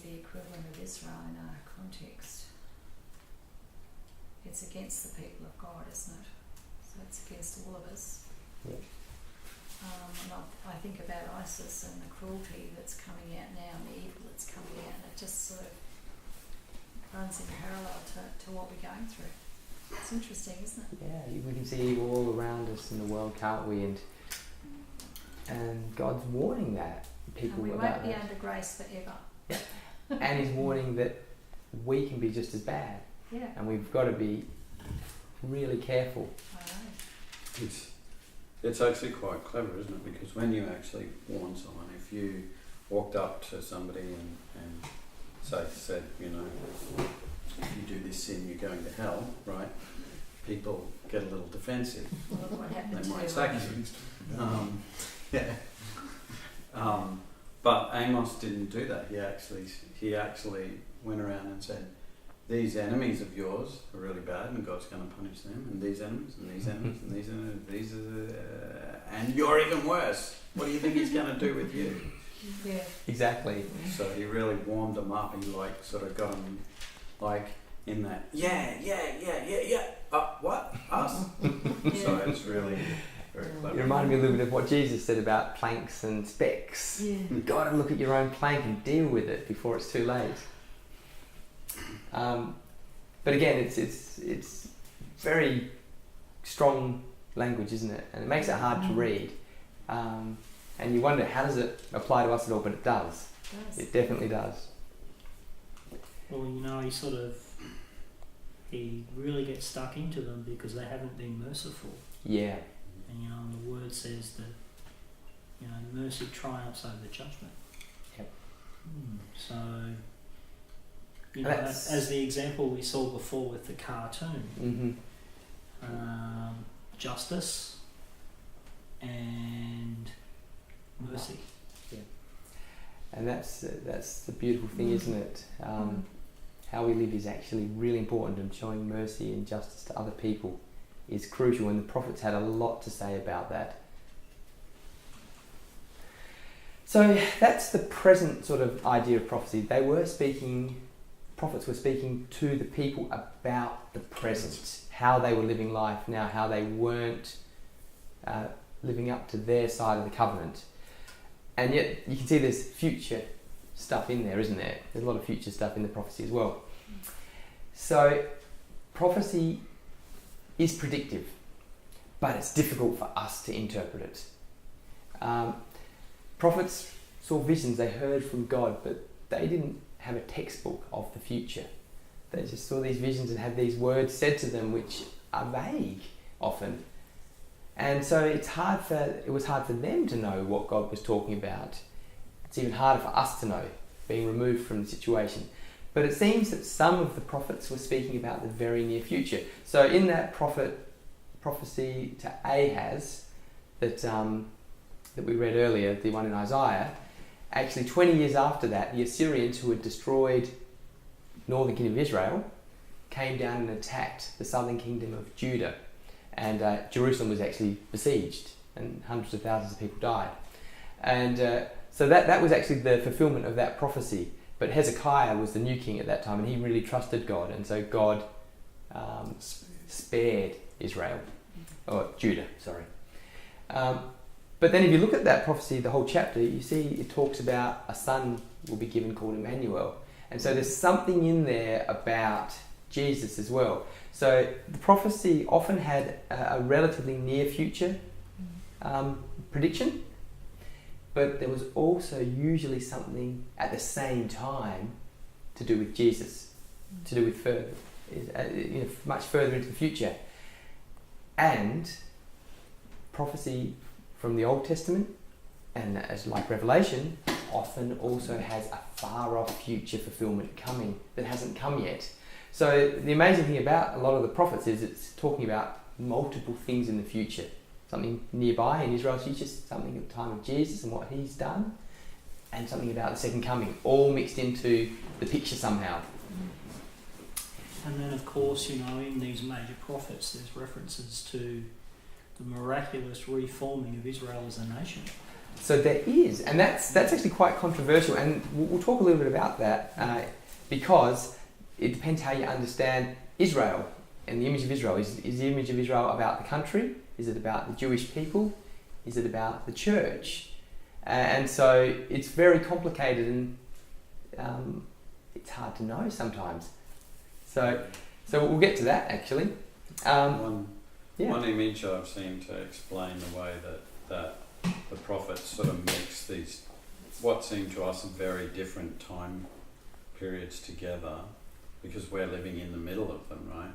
be the equivalent of Israel in our context. It's against the people of God, isn't it? So it's against all of us. Yeah. And I think about ISIS and the cruelty that's coming out now and the evil that's coming out, and it just sort of runs in parallel to what we're going through. It's interesting, isn't it? Yeah, we can see evil all around us in the world, can't we? And God's warning that people and we about won't be that. under grace forever. Yeah. And He's warning that we can be just as bad. Yeah. And we've got to be really careful. I know. It's actually quite clever, isn't it? Because when you actually warn someone, if you walked up to somebody and said, you know, if you do this sin, you're going to hell, right? People get a little defensive. Well, look what happened They to might sack you. Yeah. But Amos didn't do that. He actually went around and said, these enemies of yours are really bad, and God's going to punish them, and these enemies, and these enemies, and these enemies, and you're even worse. What do you think He's going to do with you? Yeah. Exactly. So he really warmed them up. He sort of got them in that, yeah. What? Us? Yeah. So it's really very clever. It reminded me a little bit of what Jesus said about planks and specks. Yeah. You've got to look at your own plank and deal with it before it's too late. But again, it's very strong language, isn't it? And it makes it hard to read. And you wonder, how does it apply to us at all? But it does. It definitely does. Well, you know, he really gets stuck into them because they haven't been merciful. Yeah. And, you know, and the word says that, you know, mercy triumphs over judgment. Yep. So, you know, as the example we saw before with the cartoon, justice and mercy. Yeah. And that's the beautiful thing, isn't it? How we live is actually really important, and showing mercy and justice to other people is crucial, and the prophets had a lot to say about that. So that's the present sort of idea of prophecy. Prophets were speaking to the people about the present, how they were living life now, how they weren't living up to their side of the covenant. And yet you can see there's future stuff in there, isn't there? There's a lot of future stuff in the prophecy as well. So prophecy is predictive, but it's difficult for us to interpret it. Prophets saw visions, they heard from God, but they didn't have a textbook of the future. They just saw these visions and had these words said to them which are vague often. And so it was hard for them to know what God was talking about. It's even harder for us to know, being removed from the situation. But it seems that some of the prophets were speaking about the very near future. So in that prophecy to Ahaz that we read earlier, the one in Isaiah, actually 20 years after that, the Assyrians, who had destroyed northern kingdom of Israel, came down and attacked the southern kingdom of Judah. And Jerusalem was actually besieged, and hundreds of thousands of people died. And so that was actually the fulfillment of that prophecy. But Hezekiah was the new king at that time, and he really trusted God, and so God spared Israel, or Judah, sorry. But then if you look at that prophecy, the whole chapter, you see it talks about a son will be given called Emmanuel. And so there's something in there about Jesus as well. So the prophecy often had a relatively near future prediction, but there was also usually something at the same time to do with Jesus, to do with much further into the future. And prophecy from the Old Testament, and as like Revelation, often also has a far off future fulfillment coming that hasn't come yet. So the amazing thing about a lot of the prophets is it's talking about multiple things in the future. Something nearby in Israel's future, something at the time of Jesus and what he's done, and something about the second coming, all mixed into the picture somehow. And then of course, you know, in these major prophets there's references to the miraculous reforming of Israel as a nation. So there is, and that's actually quite controversial, and we'll talk a little bit about that because it depends how you understand Israel and the image of Israel. Is the image of Israel about the country? Is it about the Jewish people? Is it about the church? And so it's very complicated, and it's hard to know sometimes. So we'll get to that actually. One image I've seen to explain the way that the prophets sort of mix these, what seem to us very different time periods together, because we're living in the middle of them, right?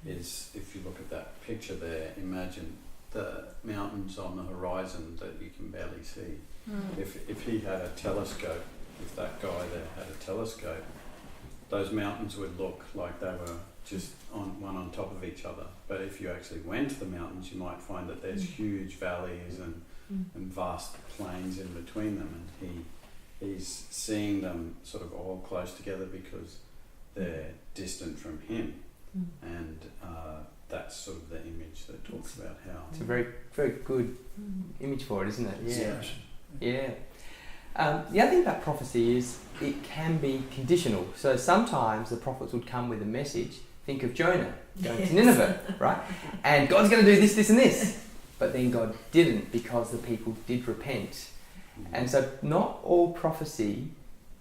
Is if you look at that picture there, imagine the mountains on the horizon that you can barely see. If he had a telescope, if that guy there had a telescope, those mountains would look like they were just one on top of each other. But if you actually went to the mountains, you might find that there's huge valleys and vast plains in between them, and he's seeing them sort of all close together because they're distant from him, and that's sort of the image that talks about how it's a very, very good image for it, isn't it? Yeah. The other thing about prophecy is it can be conditional. So sometimes the prophets would come with a message. Think of Jonah going to Nineveh, right? And God's going to do this, this, and this. But then God didn't, because the people did repent. And so not all prophecy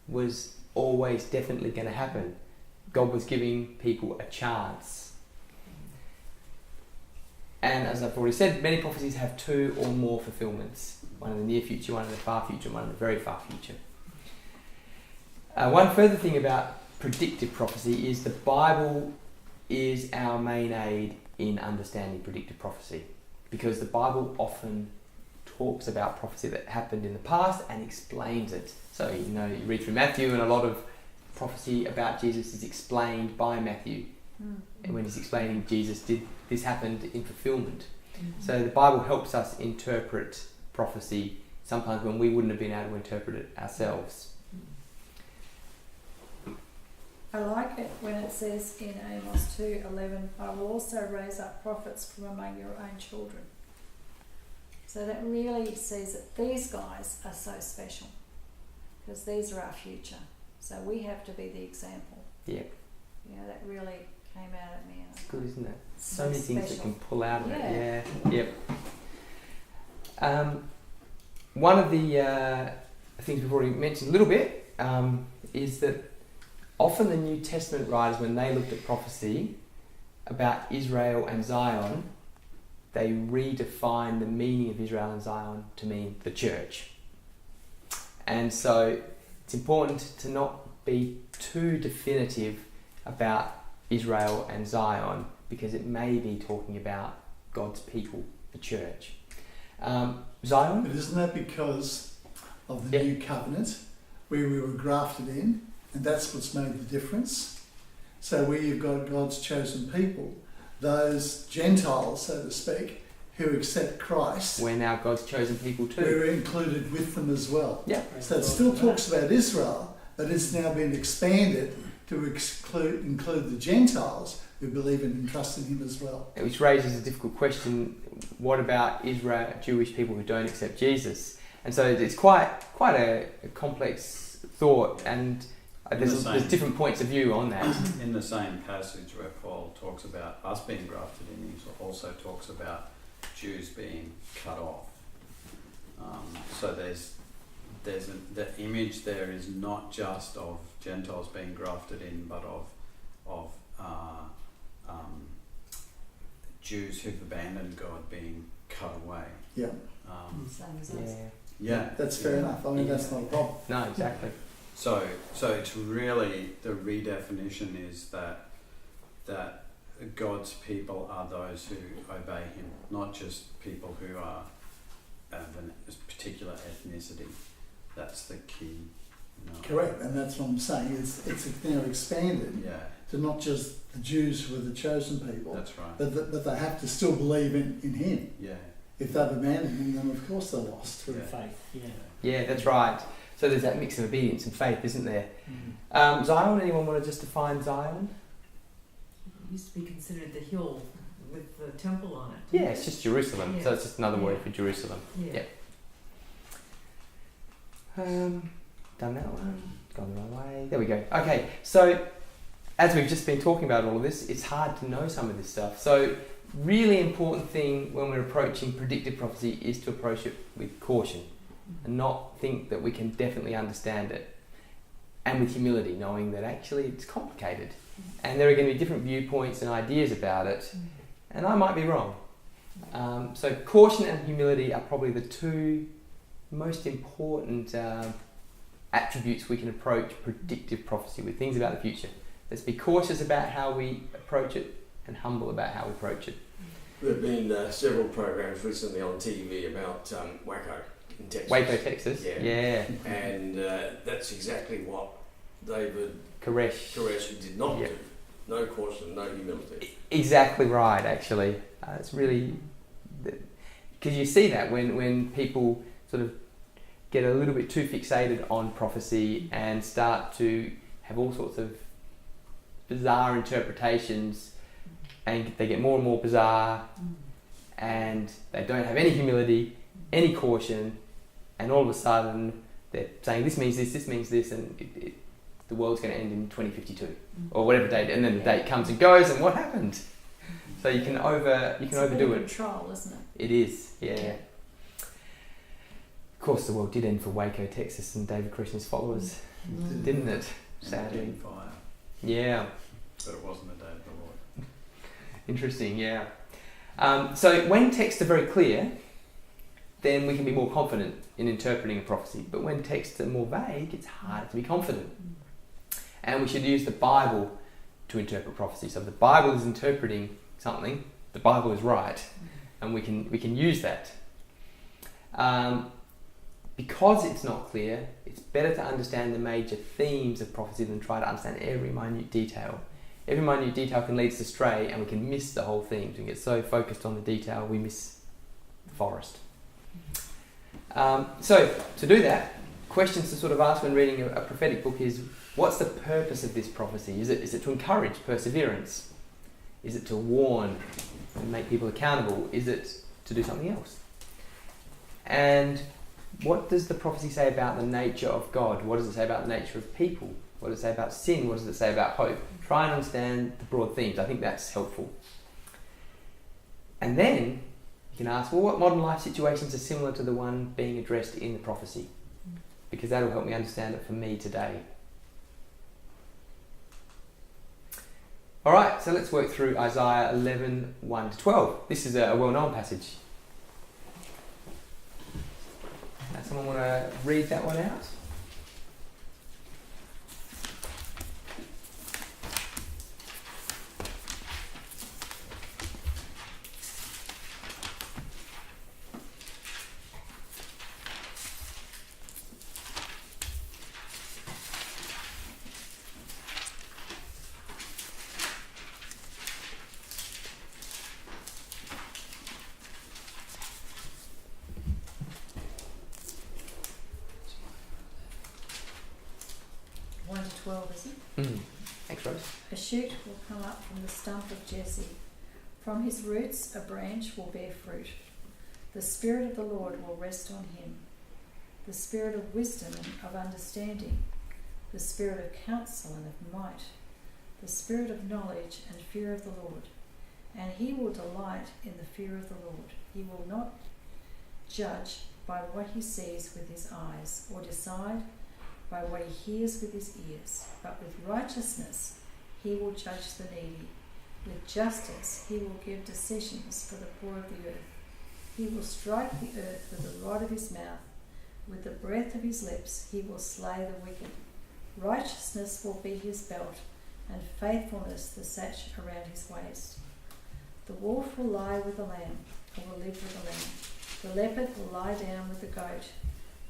was always definitely going to happen. God was giving people a chance. And as I've already said, many prophecies have 2 or more fulfillments. One in the near future, one in the far future, one in the very far future. One further thing about predictive prophecy is the Bible is our main aid in understanding predictive prophecy, because the Bible often talks about prophecy that happened in the past and explains it. So, you read through Matthew, and a lot of prophecy about Jesus is explained by Matthew. And when he's explaining Jesus, this happened in fulfillment. So the Bible helps us interpret prophecy sometimes when we wouldn't have been able to interpret it ourselves. I like it when it says in Amos 2:11, I will also raise up prophets from among your own children. So that really says that these guys are so special, because these are our future. So we have to be the example. Yeah. That really came out at me. It's good, isn't it? So many things that special. can pull out of Yeah. it. Yeah. Yep. One of the things we've already mentioned a little bit is that often the New Testament writers, when they looked at prophecy about Israel and Zion, they redefined the meaning of Israel and Zion to mean the church. And so it's important to not be too definitive about Israel and Zion, because it may be talking about God's people, the church. Zion? But isn't that because of the new covenant, where we were grafted in, and that's what's made the difference? So where you've got God's chosen people, those Gentiles, so to speak, who accept Christ, We're now God's chosen people too. we're included with them as well. Yeah. So it still talks about Israel, but it's now been expanded to include the Gentiles who believe in and trust in him as well. Which raises a difficult question: what about Israel, Jewish people who don't accept Jesus? And so it's quite a complex thought, and there's different points of view on that. In the same passage where Paul talks about us being grafted in, he also talks about Jews being cut off. So the image there is not just of Gentiles being grafted in, but of Jews who've abandoned God being cut away. Yeah. Same as us. Yeah. That's fair enough. I mean, that's not a problem. No, exactly. So it's really, the redefinition is that God's people are those who obey him, not just people who are of a particular ethnicity. That's the key. Correct, and that's what I'm saying. It's now expanded Yeah, to not just the Jews who are the chosen people, that's right. but they have to still believe in him. Yeah. If they've abandoned him, then of course they're lost. Through Yeah. faith, Yeah, that's right. So there's that mix of obedience and faith, isn't there? Zion, anyone want to just define Zion? It used to be considered the hill with the temple on it. Yeah, it's just Jerusalem. Yeah. So it's just another word Yeah. for Jerusalem. Yeah. Done that one. Gone the wrong way. There we go. Okay, so as we've just been talking about all of this, it's hard to know some of this stuff. So really important thing when we're approaching predictive prophecy is to approach it with caution and not think that we can definitely understand it. And with humility, knowing that actually it's complicated. And there are going to be different viewpoints and ideas about it. And I might be wrong. So caution and humility are probably the two most important attributes we can approach predictive prophecy with, things about the future. Let's be cautious about how we approach it and humble about how we approach it. There have been several programs recently on TV about Waco in Texas. Waco, Texas? Yeah. And that's exactly what David Koresh did not do. No caution, no humility. Exactly right, actually. It's really... Because you see that when people sort of get a little bit too fixated on prophecy and start to have all sorts of bizarre interpretations, and they get more and more bizarre, and they don't have any humility, any caution, and all of a sudden they're saying this means this means this, and the world's going to end in 2052 or whatever date, and then the date comes and goes, and what happened? So you can overdo it. Control, isn't it? It is, yeah. Of course, the world did end for Waco, Texas, and David Christian's followers, didn't it? Sadly. And fire. Yeah. But it wasn't the day of the Lord. Interesting, yeah. So when texts are very clear, then we can be more confident in interpreting a prophecy. But when texts are more vague, it's harder to be confident. And we should use the Bible to interpret prophecy. So if the Bible is interpreting something, the Bible is right, and we can use that. Because it's not clear, it's better to understand the major themes of prophecy than try to understand every minute detail. Every minute detail can lead us astray, and we can miss the whole theme. So we get so focused on the detail, we miss the forest. So to do that, questions to sort of ask when reading a prophetic book is, what's the purpose of this prophecy? Is it to encourage perseverance? Is it to warn and make people accountable? Is it to do something else? And what does the prophecy say about the nature of God? What does it say about the nature of people? What does it say about sin? What does it say about hope? Try and understand the broad themes. I think that's helpful. And then you can ask, well, what modern life situations are similar to the one being addressed in the prophecy? Because that'll help me understand it for me today. All right, so let's work through Isaiah 11, 1 to 12. This is a well-known passage. Someone want to read that one out? Thanks, Rose. A shoot will come up from the stump of Jesse. From his roots a branch will bear fruit. The Spirit of the Lord will rest on him. The Spirit of wisdom and of understanding. The Spirit of counsel and of might. The Spirit of knowledge and fear of the Lord. And he will delight in the fear of the Lord. He will not judge by what he sees with his eyes, or decide by what he hears with his ears, but with righteousness he will judge the needy. With justice he will give decisions for the poor of the earth. He will strike the earth with the rod of his mouth. With the breath of his lips he will slay the wicked. Righteousness will be his belt, and faithfulness the sash around his waist. The wolf will lie with the lamb, or will live with the lamb. The leopard will lie down with the goat.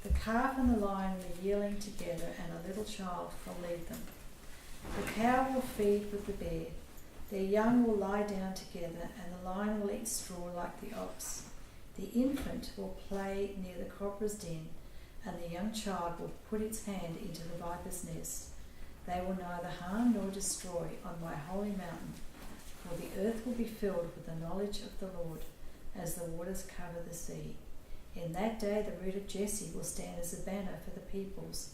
The calf and the lion are yearling together, and a little child will lead them. The cow will feed with the bear. Their young will lie down together, and the lion will eat straw like the ox. The infant will play near the cobra's den, and the young child will put its hand into the viper's nest. They will neither harm nor destroy on my holy mountain, for the earth will be filled with the knowledge of the Lord, as the waters cover the sea. In that day the root of Jesse will stand as a banner for the peoples.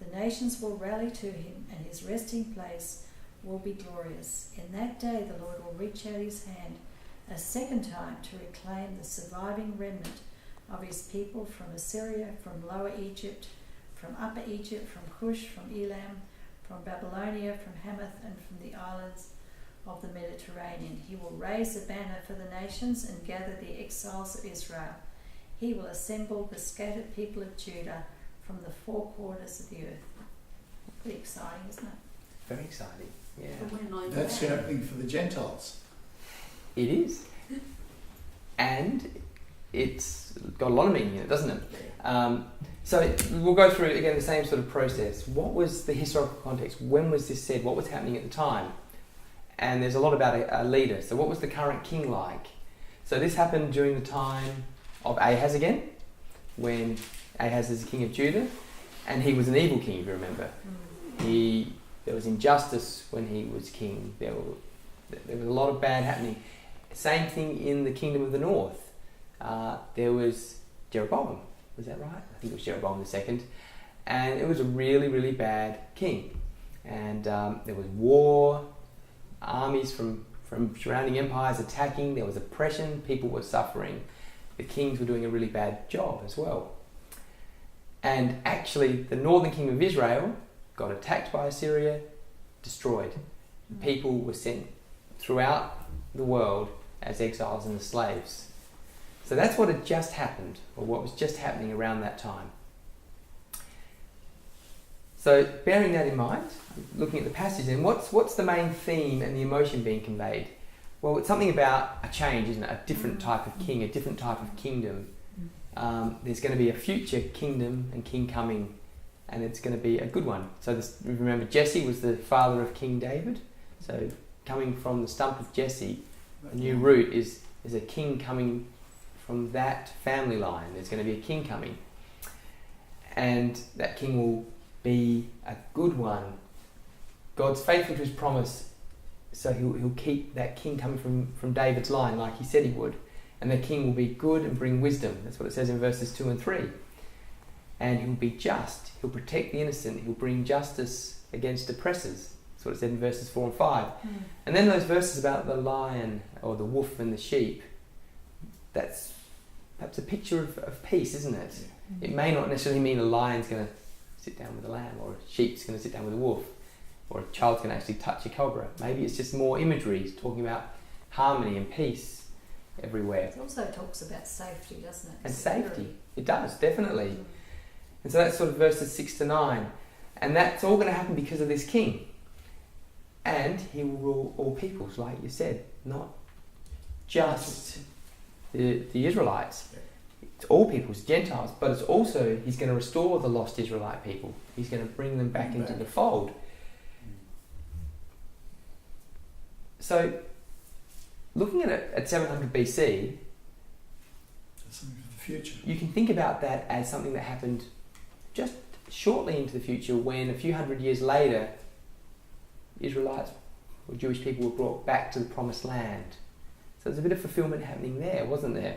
The nations will rally to him, and his resting place will be glorious. In that day the Lord will reach out his hand a second time to reclaim the surviving remnant of his people from Assyria, from Lower Egypt, from Upper Egypt, from Cush, from Elam, from Babylonia, from Hamath, and from the islands of the Mediterranean. He will raise a banner for the nations and gather the exiles of Israel. He will assemble the scattered people of Judah from the four quarters of the earth. Pretty exciting, isn't it? Very exciting. Yeah. But when I That's happening for the Gentiles. It is. And it's got a lot of meaning in it, doesn't it? So we'll go through, again, the same sort of process. What was the historical context? When was this said? What was happening at the time? And there's a lot about a leader. So what was the current king like? So this happened during the time of Ahaz again, when Ahaz is the king of Judah, and he was an evil king, if you remember. There was injustice when he was king. There was a lot of bad happening. Same thing in the kingdom of the north. There was Jeroboam, was that right? I think it was Jeroboam II. And it was a really, really bad king. And there was war, armies from surrounding empires attacking, there was oppression, people were suffering. The kings were doing a really bad job as well. And actually, the northern kingdom of Israel got attacked by Assyria, destroyed. People were sent throughout the world as exiles and as slaves. So that's what had just happened, or what was just happening around that time. So bearing that in mind, looking at the passage, then what's the main theme and the emotion being conveyed? Well, it's something about a change, isn't it? A different type of king, a different type of kingdom. There's going to be a future kingdom and king coming, and it's going to be a good one. So remember, Jesse was the father of King David. So coming from the stump of Jesse, a new root is a king coming from that family line. There's going to be a king coming. And that king will be a good one. God's faithful to his promise, so he'll keep that king coming from David's line like he said he would. And the king will be good and bring wisdom. That's what it says in verses 2 and 3. And he'll be just. He'll protect the innocent. He'll bring justice against oppressors. That's what it said in verses 4 and 5. And then those verses about the lion or the wolf and the sheep, that's perhaps a picture of peace, isn't it? It may not necessarily mean a lion's going to sit down with a lamb, or a sheep's going to sit down with a wolf, or a child's going to actually touch a cobra. Maybe it's just more imagery, talking about harmony and peace everywhere. It also talks about safety, doesn't it? And safety. It does, definitely. And so that's sort of verses 6 to 9. And that's all going to happen because of this king. And he will rule all peoples, like you said, not just the Israelites. It's all peoples, Gentiles, but it's also, he's going to restore the lost Israelite people. He's going to bring them back into the fold. So, looking at it at 700 BC, That's something for the future. you can think about that as something that happened just shortly into the future, when a few hundred years later, Israelites or Jewish people were brought back to the promised land. So there's a bit of fulfillment happening there, wasn't there?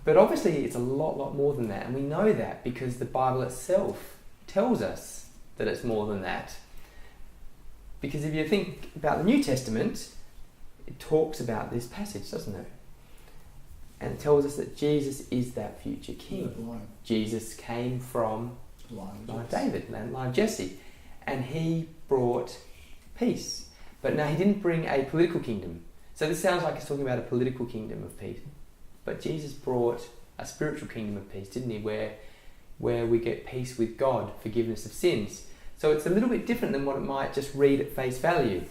But obviously it's a lot more than that, and we know that because the Bible itself tells us that it's more than that. Because if you think about the New Testament, it talks about this passage, doesn't it? And it tells us that Jesus is that future king. Jesus came from line of David, line of Jesse, and he brought peace. But now he didn't bring a political kingdom. So this sounds like he's talking about a political kingdom of peace. But Jesus brought a spiritual kingdom of peace, didn't he? Where we get peace with God, forgiveness of sins. So it's a little bit different than what it might just read at face value.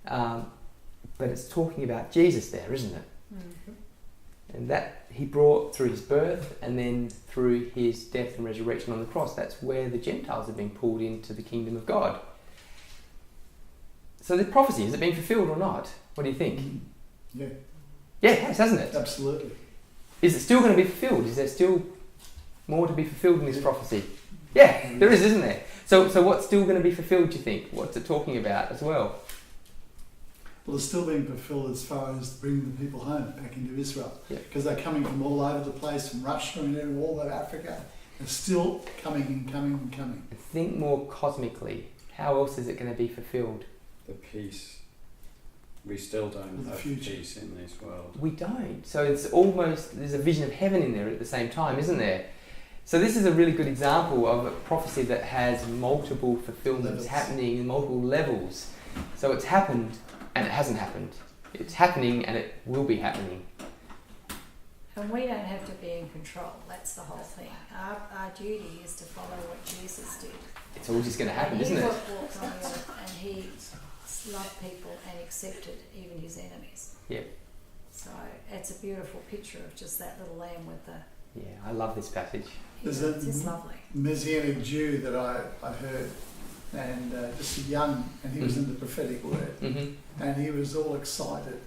But it's talking about Jesus there, isn't it? And that he brought through his birth and then through his death and resurrection on the cross. That's where the Gentiles have been pulled into the kingdom of God. So the prophecy, is it being fulfilled or not? What do you think? Yeah. Yeah, it has, hasn't it? Absolutely. Is it still going to be fulfilled? Is there still more to be fulfilled in this prophecy? Yeah, there is, isn't there? So what's still going to be fulfilled, do you think? What's it talking about as well? Well, it's still being fulfilled as far as bringing the people home, back into Israel. Yeah. Because they're coming from all over the place, from Russia and all of Africa. They're still coming and coming and coming. Think more cosmically. How else is it going to be fulfilled? The peace. We still don't The have future. peace in this world. We don't. So it's almost, there's a vision of heaven in there at the same time, isn't there? So this is a really good example of a prophecy that has multiple fulfillments Levels. happening in multiple levels. So it's happened and it hasn't happened. It's happening and it will be happening. And we don't have to be in control. That's the whole thing. Our duty is to follow what Jesus did. It's all just going to happen, And isn't he it? walked on the earth and he loved people and accepted even his enemies. Yeah. So it's a beautiful picture of just that little lamb with the. Yeah, I love this passage. There's It's just lovely. Messianic Jew that I heard, and just a young, and he was in the prophetic word, Mm-hmm. and he was all excited,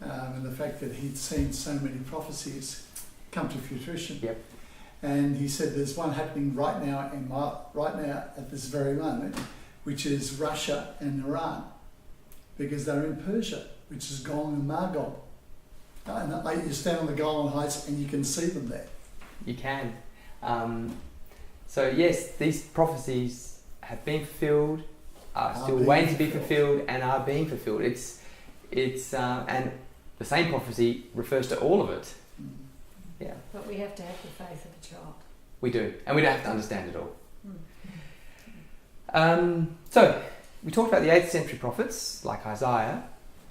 and the fact that he'd seen so many prophecies come to fruition. Yep. And he said, "There's one happening right now at this very moment, which is Russia and Iran, because they're in Persia, which is Gog and Magog. And you stand on the Golan Heights and you can see them there." You can. So yes, these prophecies have been fulfilled, are still being waiting to be fulfilled. fulfilled, and are being fulfilled. It's and the same prophecy refers to all of it. Yeah, But we have to have the faith of a child. we do, and we don't have to understand it all. Mm. So we talked about the 8th century prophets like Isaiah.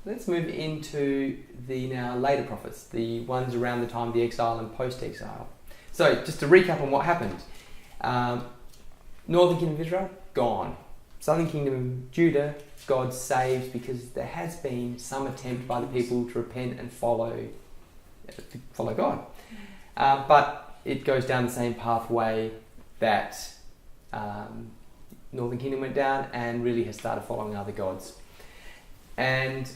Let's move into the now later prophets, the ones around the time of the exile and post-exile. So just to recap on what happened. Northern kingdom of Israel, gone. Southern kingdom of Judah, God saved because there has been some attempt by the people to repent and follow God. But it goes down the same pathway that Northern kingdom went down, and really has started following other gods. And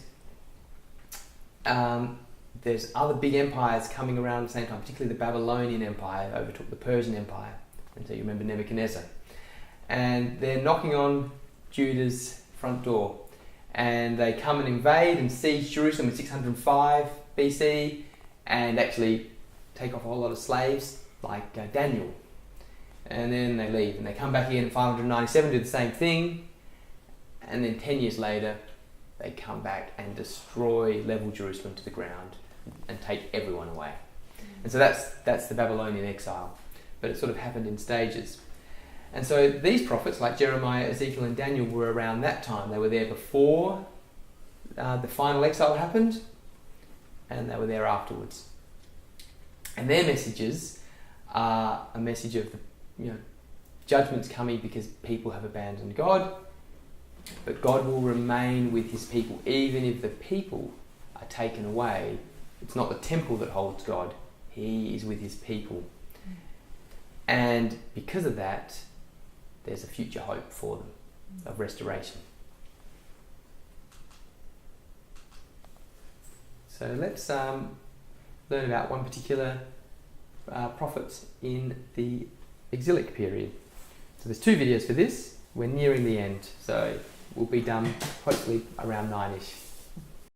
there's other big empires coming around at the same time, particularly the Babylonian Empire overtook the Persian Empire. And so you remember Nebuchadnezzar. And they're knocking on Judah's front door. And they come and invade and siege Jerusalem in 605 BC and actually take off a whole lot of slaves like Daniel. And then they leave and they come back again in 597, do the same thing. And then 10 years later, they come back and level Jerusalem to the ground and take everyone away. And so that's the Babylonian exile. But it sort of happened in stages. And so these prophets, like Jeremiah, Ezekiel and Daniel, were around that time. They were there before the final exile happened, and they were there afterwards. And their messages are a message of the judgment's coming because people have abandoned God, but God will remain with his people even if the people are taken away. It's not the temple that holds God, he is with his people. And because of that, there's a future hope for them of restoration. So let's learn about one particular prophet in the exilic period. So there's 2 videos for this. We're nearing the end, so we'll be done hopefully around 9ish.